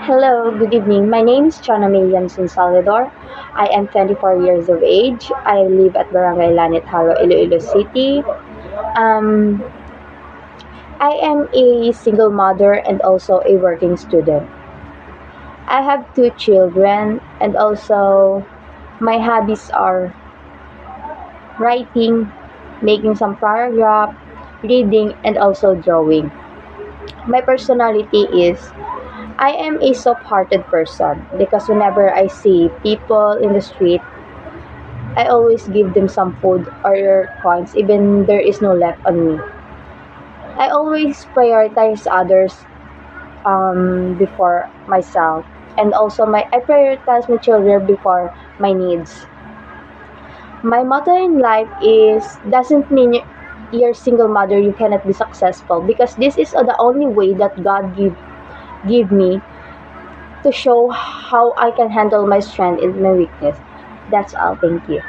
Hello, good evening. My name is Chana May Yansin Salvador. I am 24 years of age. I live at Barangay Lanit Haro, Iloilo City. Um, I am a single mother and also a working student. I have two children and also my hobbies are writing, making some paragraph, reading, and also drawing. My personality is I am a soft-hearted person because whenever I see people in the street, I always give them some food or coins even there is no left on me. I always prioritize others before myself, and also my I prioritize my children before my needs. My motto in life is doesn't mean you're single mother you cannot be successful, because this is the only way that God give me to show how I can handle my strength and my weakness. That's all. Thank you.